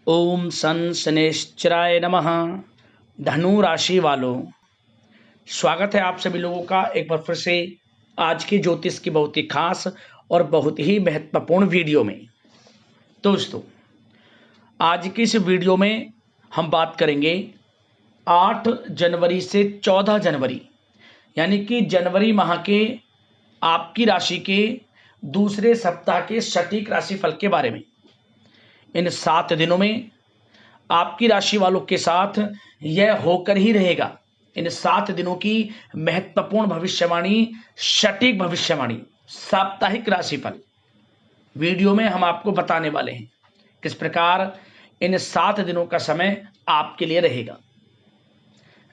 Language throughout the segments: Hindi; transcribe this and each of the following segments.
ओम सन शनैश्चराय नमः। धनु राशि वालों, स्वागत है आप सभी लोगों का एक बार फिर से आज की ज्योतिष की बहुत ही खास और बहुत ही महत्वपूर्ण वीडियो में। दोस्तों, आज की इस वीडियो में हम बात करेंगे 8 जनवरी से 14 जनवरी यानी कि जनवरी माह के आपकी राशि के दूसरे सप्ताह के सटीक राशिफल के बारे में। इन 7 दिनों में आपकी राशि वालों के साथ यह होकर ही रहेगा। इन 7 दिनों की महत्वपूर्ण भविष्यवाणी, सटीक भविष्यवाणी, साप्ताहिक राशिफल वीडियो में हम आपको बताने वाले हैं। किस प्रकार इन 7 दिनों का समय आपके लिए रहेगा,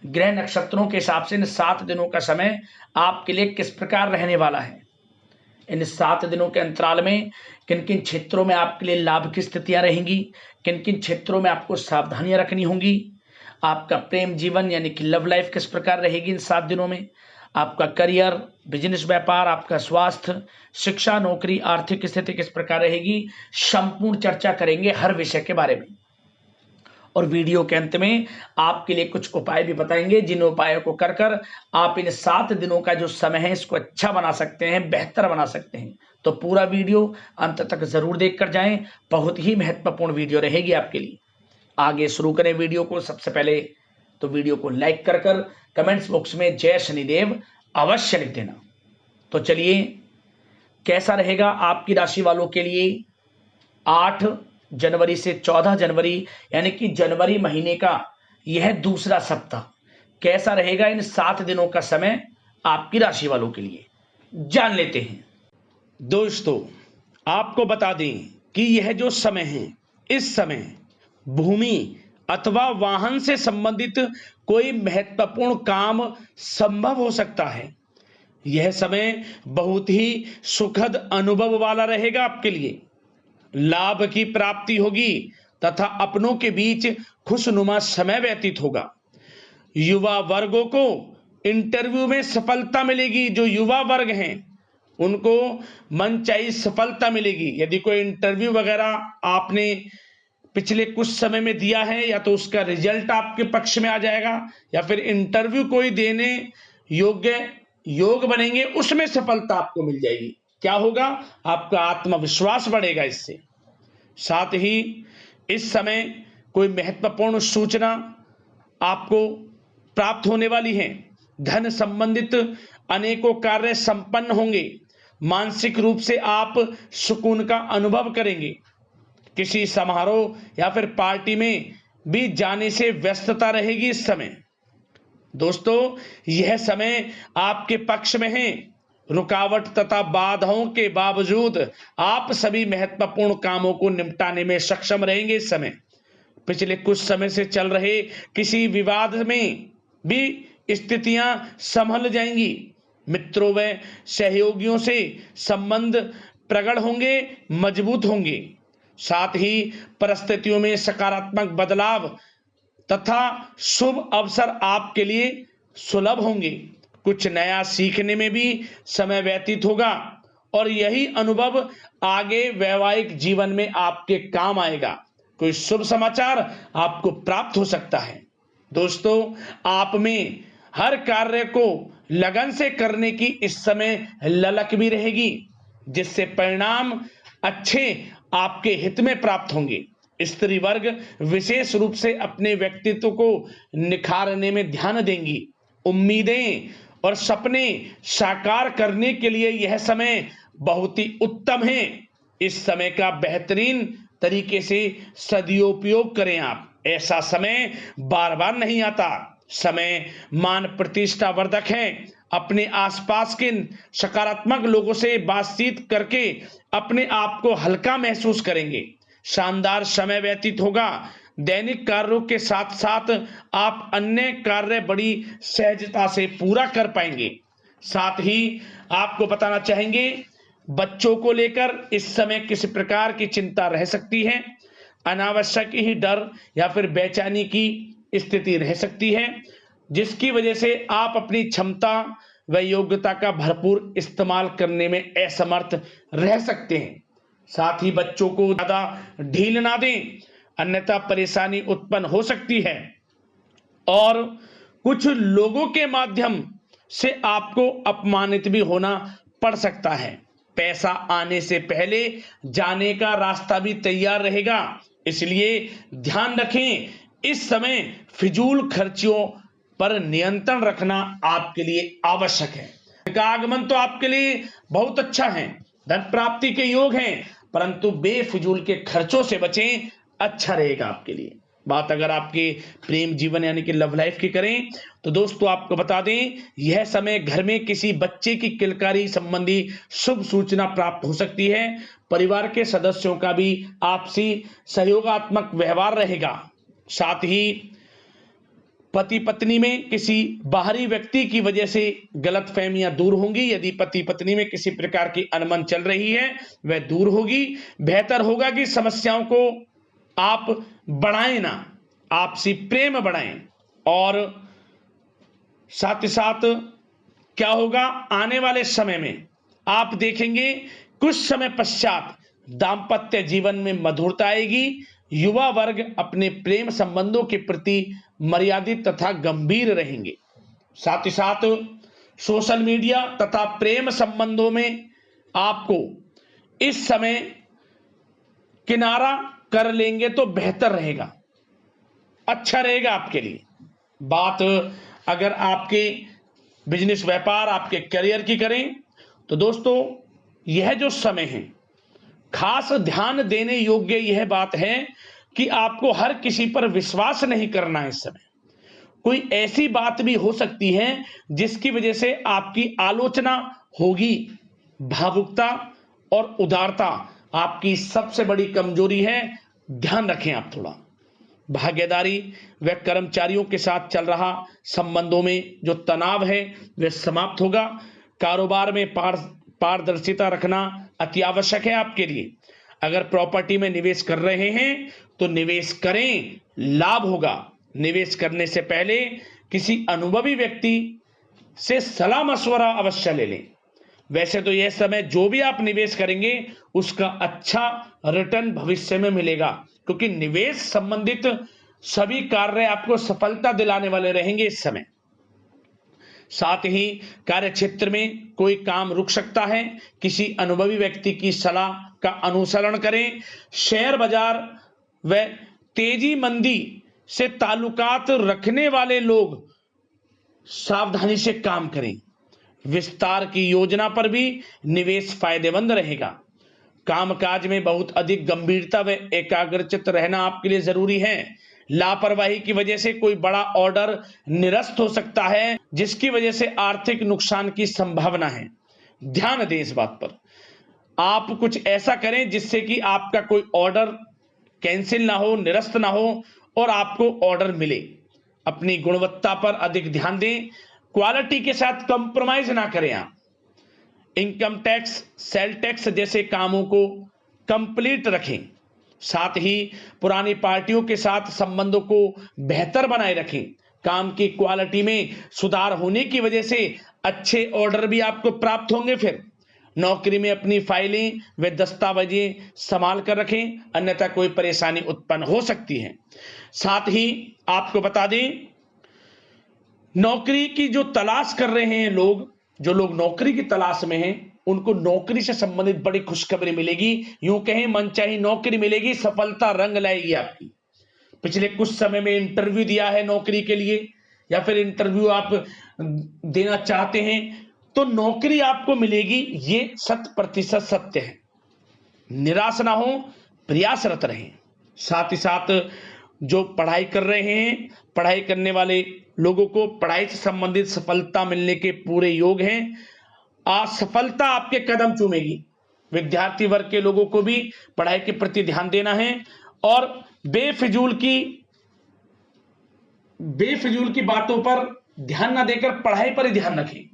ग्रह नक्षत्रों के हिसाब से इन 7 दिनों का समय आपके लिए किस प्रकार रहने वाला है। इन 7 दिनों के अंतराल में किन किन क्षेत्रों में आपके लिए लाभ की स्थितियां रहेंगी, किन किन क्षेत्रों में आपको सावधानियां रखनी होंगी, आपका प्रेम जीवन यानी कि लव लाइफ किस प्रकार रहेगी इन 7 दिनों में, आपका करियर, बिजनेस, व्यापार, आपका स्वास्थ्य, शिक्षा, नौकरी, आर्थिक स्थिति किस प्रकार रहेगी, संपूर्ण चर्चा करेंगे हर विषय के बारे में। और वीडियो के अंत में आपके लिए कुछ उपाय भी बताएंगे, जिन उपायों को कर कर आप इन 7 दिनों का जो समय है इसको अच्छा बना सकते हैं, बेहतर बना सकते हैं। तो पूरा वीडियो अंत तक जरूर देखकर जाएं, बहुत ही महत्वपूर्ण वीडियो रहेगी आपके लिए। आगे शुरू करें वीडियो को। सबसे पहले तो वीडियो को लाइक कर कर कमेंट्स बॉक्स में जय शनिदेव अवश्य लिख देना। तो चलिए, कैसा रहेगा आपकी राशि वालों के लिए 8 जनवरी से 14 जनवरी यानी कि जनवरी महीने का यह दूसरा सप्ताह कैसा रहेगा, इन 7 दिनों का समय आपकी राशि वालों के लिए जान लेते हैं। दोस्तों, आपको बता दें कि यह जो समय है, इस समय भूमि अथवा वाहन से संबंधित कोई महत्वपूर्ण काम संभव हो सकता है। यह समय बहुत ही सुखद अनुभव वाला रहेगा आपके लिए। लाभ की प्राप्ति होगी तथा अपनों के बीच खुशनुमा समय व्यतीत होगा। युवा वर्गों को इंटरव्यू में सफलता मिलेगी। जो युवा वर्ग हैं उनको मनचाही सफलता मिलेगी। यदि कोई इंटरव्यू वगैरह आपने पिछले कुछ समय में दिया है, या तो उसका रिजल्ट आपके पक्ष में आ जाएगा, या फिर इंटरव्यू कोई देने योग्य योग बनेंगे, उसमें सफलता आपको मिल जाएगी। क्या होगा? आपका आत्मविश्वास बढ़ेगा इससे। साथ ही इस समय कोई महत्वपूर्ण सूचना आपको प्राप्त होने वाली है। धन संबंधित अनेकों कार्य संपन्न होंगे। मानसिक रूप से आप सुकून का अनुभव करेंगे। किसी समारोह या फिर पार्टी में भी जाने से व्यस्तता रहेगी इस समय। दोस्तों, यह समय आपके पक्ष में है। रुकावट तथा बाधाओं के बावजूद आप सभी महत्वपूर्ण कामों को निपटाने में सक्षम रहेंगे इस समय। पिछले कुछ समय से चल रहे किसी विवाद में भी स्थितियां संभल जाएंगी। मित्रों व सहयोगियों से संबंध प्रगाढ़ होंगे, मजबूत होंगे। साथ ही परिस्थितियों में सकारात्मक बदलाव तथा शुभ अवसर आपके लिए सुलभ होंगे। कुछ नया सीखने में भी समय व्यतीत होगा और यही अनुभव आगे वैवाहिक जीवन में आपके काम आएगा। कोई शुभ समाचार आपको प्राप्त हो सकता है। दोस्तों, आप में हर कार्य को लगन से करने की इस समय ललक भी रहेगी, जिससे परिणाम अच्छे आपके हित में प्राप्त होंगे। स्त्री वर्ग विशेष रूप से अपने व्यक्तित्व को निखारने में ध्यान देंगी। उम्मीदें और सपने साकार करने के लिए यह समय बहुत ही उत्तम है। इस समय का बेहतरीन तरीके से सदुपयोग करें आप। ऐसा समय बार बार नहीं आता। समय मान प्रतिष्ठा वर्धक है। अपने आसपास के सकारात्मक लोगों से बातचीत करके अपने आप को हल्का महसूस करेंगे। शानदार समय व्यतीत होगा। दैनिक कार्यों के साथ साथ आप अन्य कार्य बड़ी सहजता से पूरा कर पाएंगे। साथ ही आपको बताना चाहेंगे, बच्चों को लेकर इस समय किसी प्रकार की चिंता रह सकती है। अनावश्यक ही डर या फिर बेचैनी की स्थिति रह सकती है, जिसकी वजह से आप अपनी क्षमता व योग्यता का भरपूर इस्तेमाल करने में असमर्थ रह सकते हैं। साथ ही बच्चों को ज्यादा ढील ना दें। अन्यथा परेशानी उत्पन्न हो सकती है और कुछ लोगों के माध्यम से आपको अपमानित भी होना पड़ सकता है। पैसा आने से पहले जाने का रास्ता भी तैयार रहेगा, इसलिए ध्यान रखें इस समय फिजूल खर्चियों पर नियंत्रण रखना आपके लिए आवश्यक है। का आगमन तो आपके लिए बहुत अच्छा है, धन प्राप्ति के योग हैं, परंतु बेफिजूल के खर्चों से बचें, अच्छा रहेगा आपके लिए। बात अगर आपके प्रेम जीवन यानी कि लव लाइफ की करें तो दोस्तों आपको बता दें यह समय घर में किसी बच्चे की किलकारी संबंधी शुभ सूचना प्राप्त हो सकती है। परिवार के सदस्यों का भी आपसी सहयोगात्मक व्यवहार रहेगा। साथ ही पति पत्नी में किसी बाहरी व्यक्ति की वजह से गलतफहमियां दूर होंगी। यदि पति पत्नी में किसी प्रकार की अनबन चल रही है वह दूर होगी। बेहतर होगा कि समस्याओं को आप बढ़ाएं ना, आपसी प्रेम बढ़ाएं। और साथ ही साथ क्या होगा, आने वाले समय में आप देखेंगे कुछ समय पश्चात दाम्पत्य जीवन में मधुरता आएगी। युवा वर्ग अपने प्रेम संबंधों के प्रति मर्यादित तथा गंभीर रहेंगे। साथ ही साथ सोशल मीडिया तथा प्रेम संबंधों में आपको इस समय किनारा कर लेंगे तो बेहतर रहेगा, अच्छा रहेगा आपके लिए। बात अगर आपके बिजनेस व्यापार आपके करियर की करें तो दोस्तों यह जो समय है खास ध्यान देने योग्य यह बात है कि आपको हर किसी पर विश्वास नहीं करना है। इस समय कोई ऐसी बात भी हो सकती है जिसकी वजह से आपकी आलोचना होगी। भावुकता और उदारता आपकी सबसे बड़ी कमजोरी है, ध्यान रखें आप थोड़ा। भागीदारी व कर्मचारियों के साथ चल रहा संबंधों में जो तनाव है वह समाप्त होगा। कारोबार में पारदर्शिता रखना अति आवश्यक है आपके लिए। अगर प्रॉपर्टी में निवेश कर रहे हैं तो निवेश करें, लाभ होगा। निवेश करने से पहले किसी अनुभवी व्यक्ति से सलाह मशवरा अवश्य ले लें। वैसे तो यह समय जो भी आप निवेश करेंगे उसका अच्छा रिटर्न भविष्य में मिलेगा, क्योंकि निवेश संबंधित सभी कार्य आपको सफलता दिलाने वाले रहेंगे इस समय। साथ ही कार्य क्षेत्र में कोई काम रुक सकता है, किसी अनुभवी व्यक्ति की सलाह का अनुसरण करें। शेयर बाजार व तेजी मंदी से ताल्लुकात रखने वाले लोग सावधानी से काम करें। विस्तार की योजना पर भी निवेश फायदेमंद रहेगा। कामकाज में बहुत अधिक गंभीरता व एकाग्रचित रहना आपके लिए जरूरी है। लापरवाही की वजह से कोई बड़ा ऑर्डर निरस्त हो सकता है, जिसकी वजह से आर्थिक नुकसान की संभावना है। ध्यान दें इस बात पर। आप कुछ ऐसा करें जिससे कि आपका कोई ऑर्डर कैंसिल ना हो, निरस्त ना हो और आपको ऑर्डर मिले। अपनी गुणवत्ता पर अधिक ध्यान दें, क्वालिटी के साथ कंप्रोमाइज ना करें आप। इनकम टैक्स, सेल टैक्स जैसे कामों को कंप्लीट रखें। साथ ही पुरानी पार्टियों के साथ संबंधों को बेहतर बनाए रखें। काम की क्वालिटी में सुधार होने की वजह से अच्छे ऑर्डर भी आपको प्राप्त होंगे। फिर नौकरी में अपनी फाइलें व दस्तावेजें संभाल कर रखें, अन्यथा कोई परेशानी उत्पन्न हो सकती है। साथ ही आपको बता दें, नौकरी की जो तलाश कर रहे हैं लोग, जो लोग नौकरी की तलाश में हैं, उनको नौकरी से संबंधित बड़ी खुशखबरी मिलेगी। यूं कहें मनचाही नौकरी मिलेगी, सफलता रंग लाएगी आपकी। पिछले कुछ समय में इंटरव्यू दिया है नौकरी के लिए या फिर इंटरव्यू आप देना चाहते हैं तो नौकरी आपको मिलेगी, ये 100% सत्य है। निराश ना हो, प्रयासरत रहें। साथ ही साथ जो पढ़ाई कर रहे हैं, पढ़ाई करने वाले लोगों को पढ़ाई से संबंधित सफलता मिलने के पूरे योग हैं। असफलता आपके कदम चूमेगी। विद्यार्थी वर्ग के लोगों को भी पढ़ाई के प्रति ध्यान देना है और बेफिजूल की बातों पर ध्यान ना देकर पढ़ाई पर ही ध्यान रखें।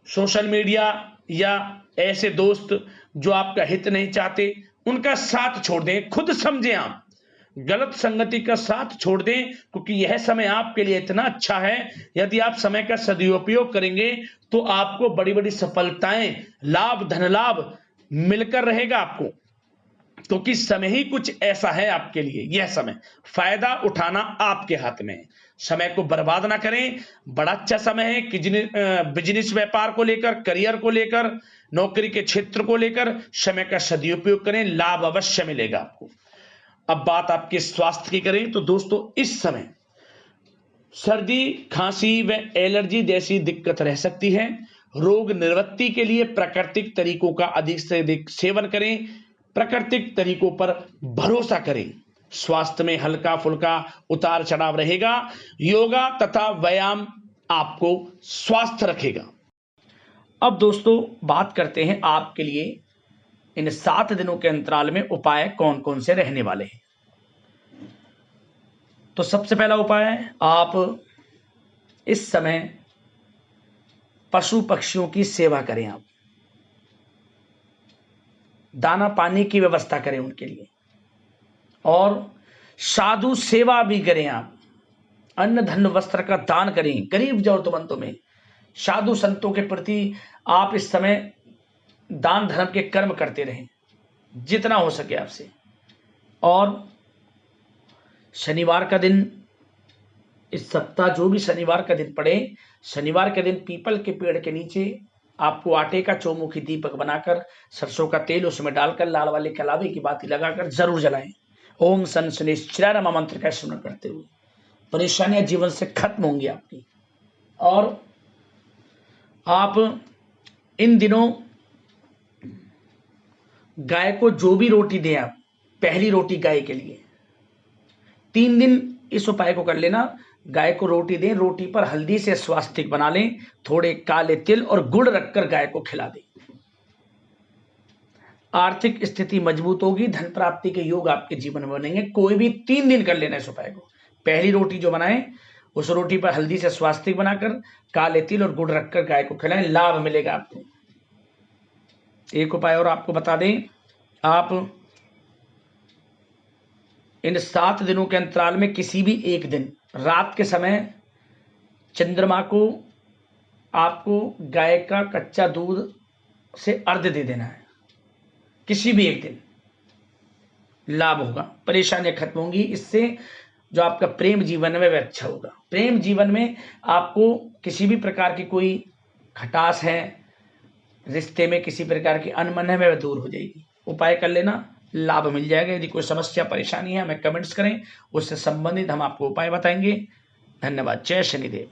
सोशल मीडिया या ऐसे दोस्त जो आपका हित नहीं चाहते उनका साथ छोड़ दें। खुद समझें, आप गलत संगति का साथ छोड़ दें, क्योंकि यह समय आपके लिए इतना अच्छा है। यदि आप समय का सदुपयोग करेंगे तो आपको बड़ी बड़ी सफलताएं, लाभ, धन लाभ मिलकर रहेगा आपको। क्योंकि समय ही कुछ ऐसा है आपके लिए, यह समय फायदा उठाना आपके हाथ में है। समय को बर्बाद ना करें, बड़ा अच्छा समय है कि बिजनेस व्यापार को लेकर, करियर को लेकर, नौकरी के क्षेत्र को लेकर समय का सदुपयोग करें, लाभ अवश्य मिलेगा आपको। अब बात आपके स्वास्थ्य की करें तो दोस्तों इस समय सर्दी, खांसी व एलर्जी जैसी दिक्कत रह सकती है। रोग निवृत्ति के लिए प्राकृतिक तरीकों का अधिक से अधिक सेवन करें, प्राकृतिक तरीकों पर भरोसा करें। स्वास्थ्य में हल्का फुल्का उतार चढ़ाव रहेगा। योगा तथा व्यायाम आपको स्वस्थ रखेगा। अब दोस्तों बात करते हैं आपके लिए इन 7 दिनों के अंतराल में उपाय कौन कौन से रहने वाले हैं। तो सबसे पहला उपाय है, आप इस समय पशु पक्षियों की सेवा करें। आप दाना पानी की व्यवस्था करें उनके लिए, और साधु सेवा भी करें। आप अन्न धन वस्त्र का दान करें गरीब जरूरतमंदों में। साधु संतों के प्रति आप इस समय दान धर्म के कर्म करते रहें जितना हो सके आपसे। और शनिवार का दिन, इस सप्ताह जो भी शनिवार का दिन पड़े, शनिवार के दिन पीपल के पेड़ के नीचे आपको आटे का चौमुखी दीपक बनाकर सरसों का तेल उसमें डालकर लाल वाले कलावे की बाती लगाकर जरूर जलाएं। ओम सन शनिश्चराय नमः मंत्र का स्मरण करते हुए परेशानियां जीवन से खत्म होंगी आपकी। और आप इन दिनों गाय को जो भी रोटी दें, आप पहली रोटी गाय के लिए 3 दिन इस उपाय को कर लेना। गाय को रोटी दें, रोटी पर हल्दी से स्वास्तिक बना लें, थोड़े काले तिल और गुड़ रखकर गाय को खिला दें। आर्थिक स्थिति मजबूत होगी, धन प्राप्ति के योग आपके जीवन में बनेंगे। कोई भी 3 दिन कर लेना इस उपाय को। पहली रोटी जो बनाएं उस रोटी पर हल्दी से स्वास्तिक बनाकर काले तिल और गुड़ रखकर गाय को खिलाएं, लाभ मिलेगा आपको। एक उपाय और आपको बता दें, आप इन 7 दिनों के अंतराल में किसी भी एक दिन रात के समय चंद्रमा को आपको गाय का कच्चा दूध से अर्घ्य दे देना है। किसी भी एक दिन लाभ होगा, परेशानियां खत्म होंगी। इससे जो आपका प्रेम जीवन है वह अच्छा होगा। प्रेम जीवन में आपको किसी भी प्रकार की कोई खटास है, रिश्ते में किसी प्रकार की अनबन है, वह दूर हो जाएगी। उपाय कर लेना, लाभ मिल जाएगा। यदि कोई समस्या परेशानी है हमें कमेंट्स करें, उससे संबंधित हम आपको उपाय बताएंगे। धन्यवाद। जय शनिदेव।